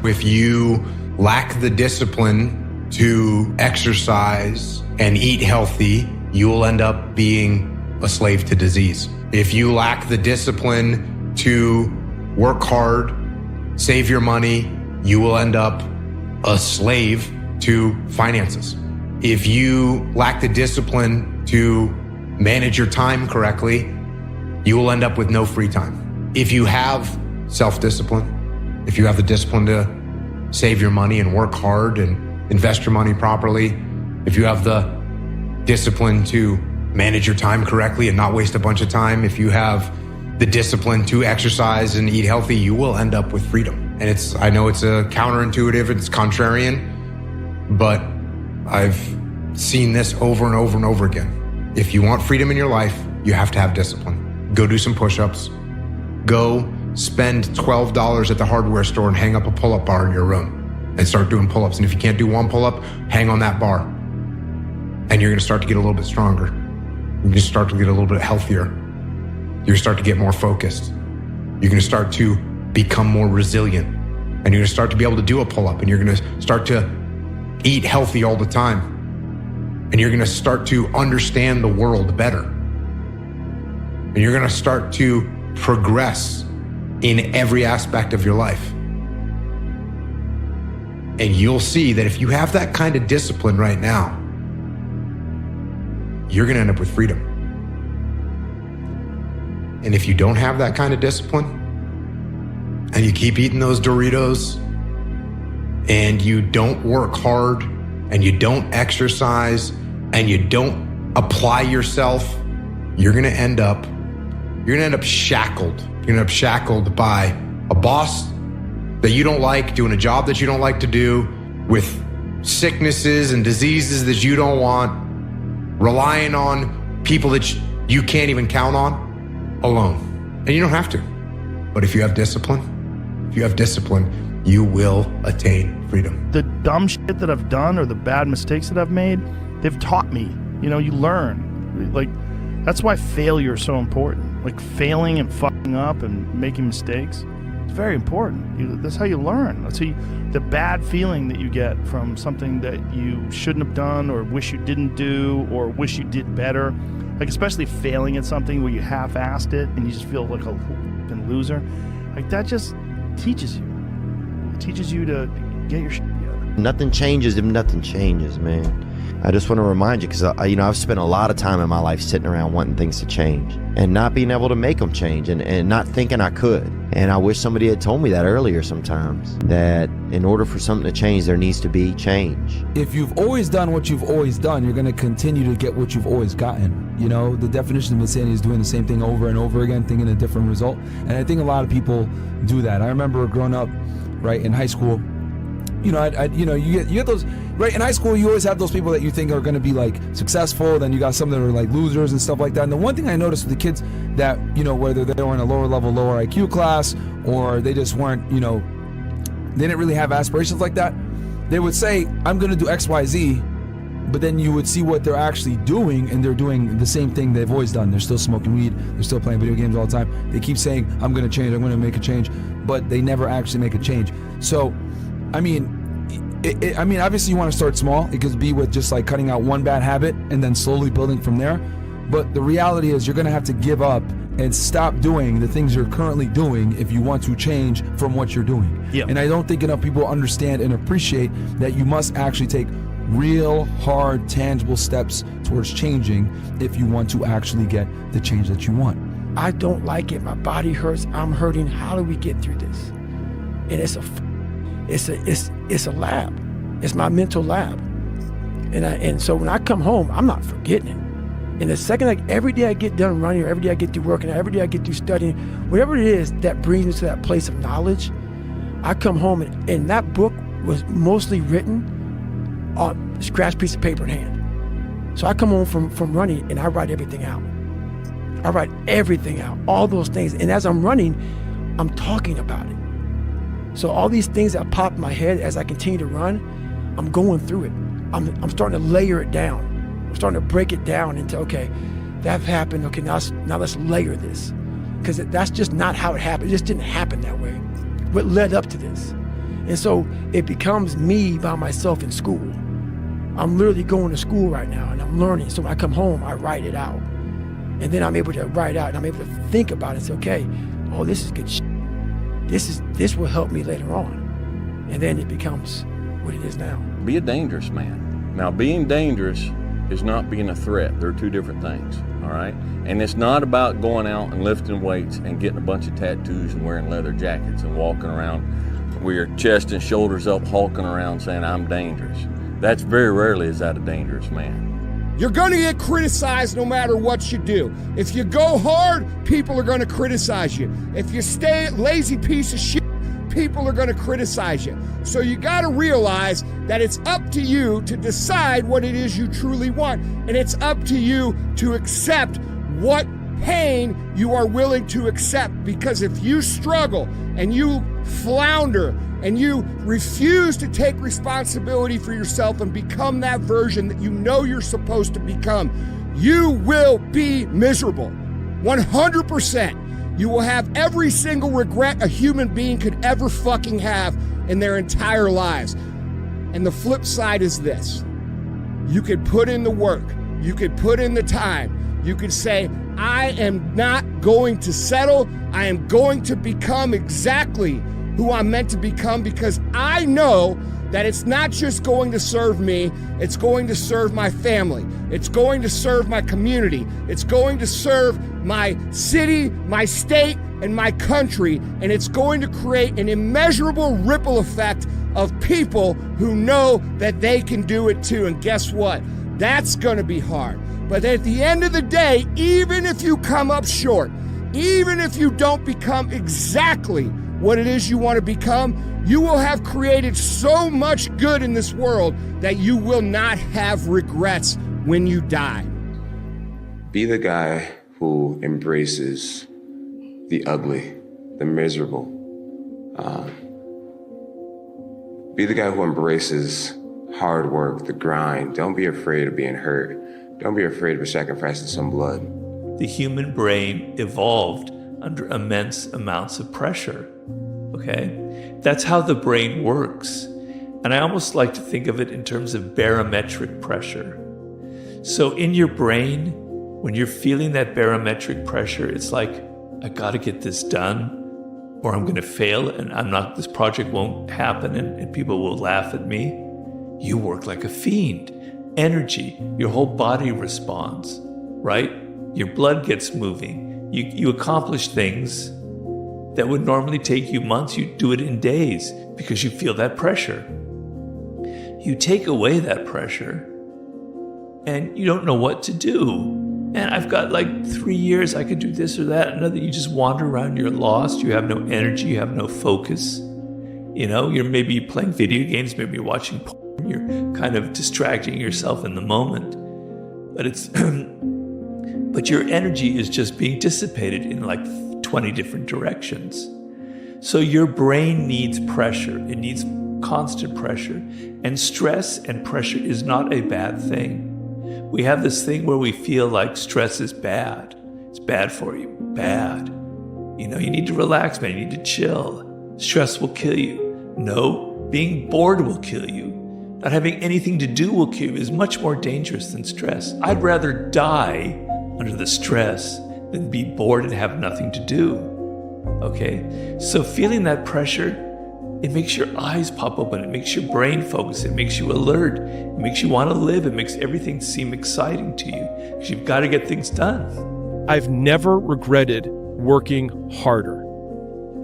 If you lack the discipline to exercise and eat healthy, you will end up being a slave to disease. If you lack the discipline to work hard, save your money, you will end up a slave to finances. If you lack the discipline to manage your time correctly, you will end up with no free time. If you have self-discipline, if you have the discipline to save your money and work hard and invest your money properly, if you have the discipline to manage your time correctly and not waste a bunch of time, if you have the discipline to exercise and eat healthy, you will end up with freedom. And I know it's a counterintuitive, it's contrarian, but I've seen this over and over and over again. If you want freedom in your life, you have to have discipline. Go do some push-ups. Go spend $12 at the hardware store and hang up a pull-up bar in your room and start doing pull-ups. And if you can't do one pull-up, hang on that bar. And you're gonna start to get a little bit stronger. You're gonna start to get a little bit healthier. You're gonna start to get more focused. You're gonna start to become more resilient. And you're gonna start to be able to do a pull-up, and you're gonna start to eat healthy all the time. And you're gonna start to understand the world better. And you're gonna start to progress in every aspect of your life. And you'll see that if you have that kind of discipline right now, you're gonna end up with freedom. And if you don't have that kind of discipline, and you keep eating those Doritos, and you don't work hard, and you don't exercise, and you don't apply yourself, you're gonna end up shackled. You're gonna end up shackled by a boss that you don't like, doing a job that you don't like to do, with sicknesses and diseases that you don't want, relying on people that you can't even count on, alone. And you don't have to. But if you have discipline, you will attain freedom. The dumb shit that I've done or the bad mistakes that I've made, they've taught me. You know, you learn. Like, that's why failure is so important. Like, failing and fucking up and making mistakes, it's very important. That's how you learn. That's how the bad feeling that you get from something that you shouldn't have done or wish you didn't do or wish you did better. Like, especially failing at something where you half-assed it and you just feel like a loser. Like, that just teaches you. It teaches you to get your shit together. Nothing changes if nothing changes, man. I just want to remind you, because I've spent a lot of time in my life sitting around wanting things to change and not being able to make them change and not thinking I could. And I wish somebody had told me that earlier sometimes, that in order for something to change, there needs to be change. If you've always done what you've always done, you're going to continue to get what you've always gotten. You know, the definition of insanity is doing the same thing over and over again, thinking a different result. And I think a lot of people do that. I remember growing up, right, in high school, you get those, right, in high school, you always have those people that you think are going to be like successful, then you got some that are like losers and stuff like that. And the one thing I noticed with the kids that, whether they were in a lower level, lower IQ class, or they just weren't, they didn't really have aspirations like that, they would say, I'm going to do X, Y, Z, but then you would see what they're actually doing, and they're doing the same thing they've always done. They're still smoking weed, they're still playing video games all the time. They keep saying, I'm going to change, I'm going to make a change, but they never actually make a change. So, I mean, obviously you want to start small. It could be with just like cutting out one bad habit and then slowly building from there. But the reality is you're going to have to give up and stop doing the things you're currently doing if you want to change from what you're doing. Yeah. And I don't think enough people understand and appreciate that you must actually take real, hard, tangible steps towards changing if you want to actually get the change that you want. I don't like it. My body hurts. I'm hurting. How do we get through this? And it's a lab. It's my mental lab. And so when I come home, I'm not forgetting it. And the second, like every day I get done running, or every day I get through working, every day I get through studying, whatever it is that brings me to that place of knowledge, I come home and that book was mostly written on a scratch piece of paper in hand. So I come home from running and I write everything out. I write everything out, all those things. And as I'm running, I'm talking about it. So all these things that pop in my head as I continue to run, I'm going through it. I'm starting to layer it down. I'm starting to break it down into, okay, that happened. Okay, now let's layer this. Because that's just not how it happened. It just didn't happen that way. What led up to this? And so it becomes me by myself in school. I'm literally going to school right now and I'm learning. So when I come home, I write it out. And then I'm able to write out and I'm able to think about it and say, okay, oh, this is good shit. This will help me later on. And then it becomes what it is now. Be a dangerous man. Now, being dangerous is not being a threat. They're two different things, all right? And it's not about going out and lifting weights and getting a bunch of tattoos and wearing leather jackets and walking around with your chest and shoulders up, hulking around saying, I'm dangerous. That's very rarely is that a dangerous man. You're going to get criticized no matter what you do. If you go hard, people are going to criticize you. If you stay a lazy piece of shit, people are going to criticize you. So you got to realize that it's up to you to decide what it is you truly want. And it's up to you to accept what pain you are willing to accept. Because if you struggle and you flounder and you refuse to take responsibility for yourself and become that version that you know you're supposed to become, you will be miserable. 100%. You will have every single regret a human being could ever fucking have in their entire lives. And the flip side is this. You could put in the work. You could put in the time. You could say, I am not going to settle. I am going to become exactly who I'm meant to become, because I know that it's not just going to serve me, it's going to serve my family, it's going to serve my community, it's going to serve my city, my state, and my country, and it's going to create an immeasurable ripple effect of people who know that they can do it too. And guess what? That's going to be hard. But at the end of the day, even if you come up short, even if you don't become exactly what it is you want to become, you will have created so much good in this world that you will not have regrets when you die. Be the guy who embraces the ugly, the miserable. Be the guy who embraces hard work, the grind. Don't be afraid of being hurt. Don't be afraid of sacrificing some blood. The human brain evolved under immense amounts of pressure. Okay? That's how the brain works. And I almost like to think of it in terms of barometric pressure. So in your brain, when you're feeling that barometric pressure, it's like, I gotta get this done or I'm gonna fail and this project won't happen and people will laugh at me. You work like a fiend. Energy, your whole body responds, right? Your blood gets moving. You accomplish things that would normally take you months, you do it in days because you feel that pressure. You take away that pressure and you don't know what to do. And I've got like 3 years, I could do this or that. Another, you just wander around, you're lost, you have no energy, you have no focus. You know, you're maybe playing video games, maybe you're watching porn, you're kind of distracting yourself in the moment. But your energy is just being dissipated in like 20 different directions. So your brain needs pressure. It needs constant pressure. And stress and pressure is not a bad thing. We have this thing where we feel like stress is bad. It's bad for you. Bad. You know, you need to relax, man. You need to chill. Stress will kill you. No, being bored will kill you. Not having anything to do will kill you. Is much more dangerous than stress. I'd rather die under the stress than be bored and have nothing to do. Okay? So feeling that pressure, it makes your eyes pop open. It makes your brain focus. It makes you alert. It makes you want to live. It makes everything seem exciting to you because you've got to get things done. I've never regretted working harder,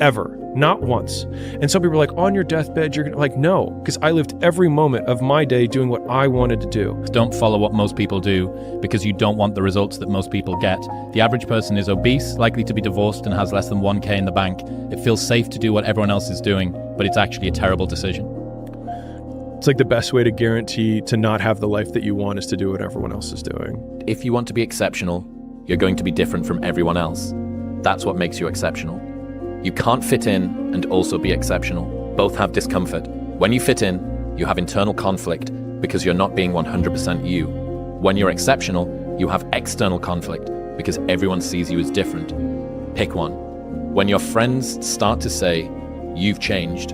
ever. Not once. And some people are like, on your deathbed, you're like, no, because I lived every moment of my day doing what I wanted to do. Don't follow what most people do because you don't want the results that most people get. The average person is obese, likely to be divorced, and has less than 1K in the bank. It feels safe to do what everyone else is doing, but it's actually a terrible decision. It's like the best way to guarantee to not have the life that you want is to do what everyone else is doing. If you want to be exceptional, you're going to be different from everyone else. That's what makes you exceptional. You can't fit in and also be exceptional. Both have discomfort. When you fit in, you have internal conflict because you're not being 100% you. When you're exceptional, you have external conflict because everyone sees you as different. Pick one. When your friends start to say, you've changed,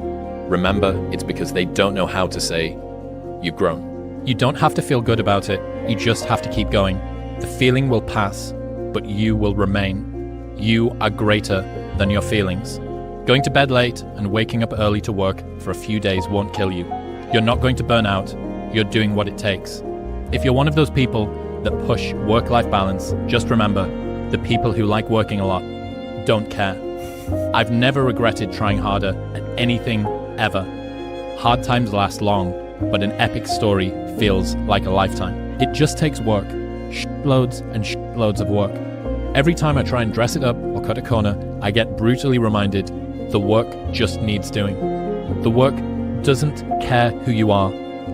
remember it's because they don't know how to say, you've grown. You don't have to feel good about it, you just have to keep going. The feeling will pass, but you will remain. You are greater than your feelings. Going to bed late and waking up early to work for a few days won't kill you. You're not going to burn out, you're doing what it takes. If you're one of those people that push work-life balance, just remember, the people who like working a lot don't care. I've never regretted trying harder at anything ever. Hard times last long, but an epic story feels like a lifetime. It just takes work, shitloads and shitloads of work. Every time I try and dress it up or cut a corner, I get brutally reminded the work just needs doing. The work doesn't care who you are,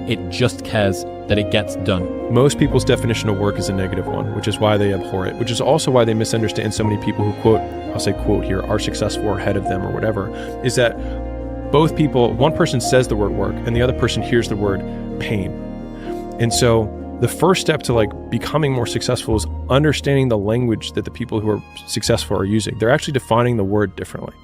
it just cares that it gets done. Most people's definition of work is a negative one, which is why they abhor it, which is also why they misunderstand so many people who quote, I'll say quote here, are successful or ahead of them or whatever, is that both people, one person says the word work and the other person hears the word pain. And so the first step to like becoming more successful is understanding the language that the people who are successful are using. They're actually defining the word differently.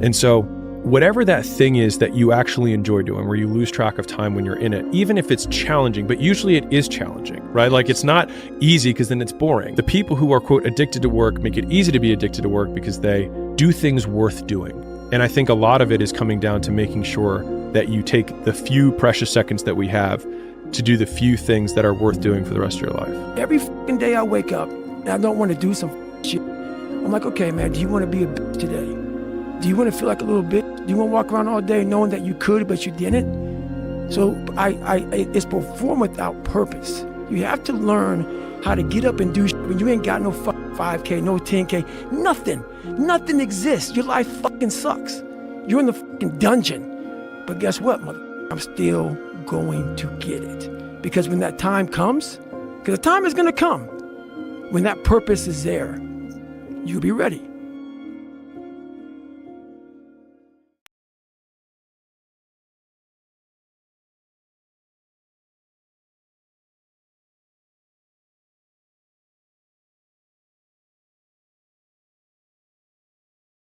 And so whatever that thing is that you actually enjoy doing, where you lose track of time when you're in it, even if it's challenging, but usually it is challenging, right? Like it's not easy because then it's boring. The people who are, quote, addicted to work make it easy to be addicted to work because they do things worth doing. And I think a lot of it is coming down to making sure that you take the few precious seconds that we have to do the few things that are worth doing for the rest of your life. Every fucking day I wake up and I don't want to do some shit. I'm like, okay, man, do you want to be a bitch today? Do you want to feel like a little bitch? Do you want to walk around all day knowing that you could, but you didn't? So it's perform without purpose. You have to learn how to get up and do shit when you ain't got no fucking 5K, no 10K, nothing. Nothing exists. Your life fucking sucks. You're in the fucking dungeon. But guess what, mother? I'm still going to get it. Because when that time comes, because the time is going to come, when that purpose is there, you'll be ready.